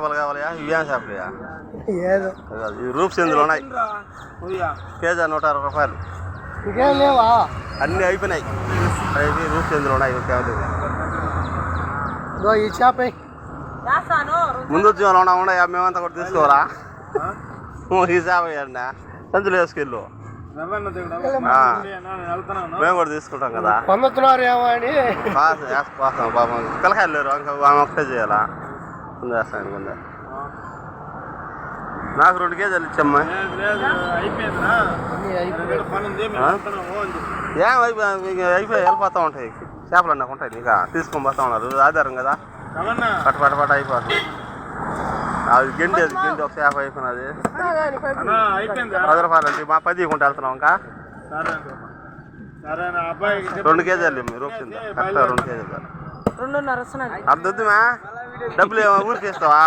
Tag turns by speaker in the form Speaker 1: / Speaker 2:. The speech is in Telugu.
Speaker 1: కావాలయా ఇవేం చేపలయా
Speaker 2: ఏదో
Speaker 1: ఈ రూప్స్ ఇందులో ఉన్నాయి కేజీ 160 రూపాయలు
Speaker 2: ఇంకేం లేవా
Speaker 1: అన్నీ అయిపోయినాయి అవి రూప్స్ ఇందులో ఉన్నాయి
Speaker 2: ఇదో ఈ చేప
Speaker 1: ముందు ఉద్యోగంలో ఉన్నాయి మేమంతా కూడా తీసుకోరా ఈ చేప అండి సంచులు వేసుకెళ్ళు మేము కూడా తీసుకుంటాం కదా
Speaker 2: పొందుతున్నారు ఏమో అని
Speaker 1: వేసుకొస్తాం పాపం పిల్లకాయలు లేరు ఇంకా ఆమె ఒకటే చేయాలా వేస్తాను కొంత నాకు 2 కేజీలు ఇచ్చమ్మా ఏం అయిపోయి వెళ్ళిపోతూ ఉంటాయి చేపలు అన్నాకు ఉంటాయి ఇంకా తీసుకొని పోతా ఉన్నారు ఆధారం కదా పట్ట అయిపోతుంది అది గెండి ఒక చేప అయిపోయినది 10 రూపాయలు అంటే మా 10 ఇవ్వకుండా వెళ్తున్నాం ఇంకా 2 కేజీలు మీరు రూపాయి కరెక్ట్గా 2 కేజీలు అర్థమా డబ్బులు ఊరికి ఇస్తావా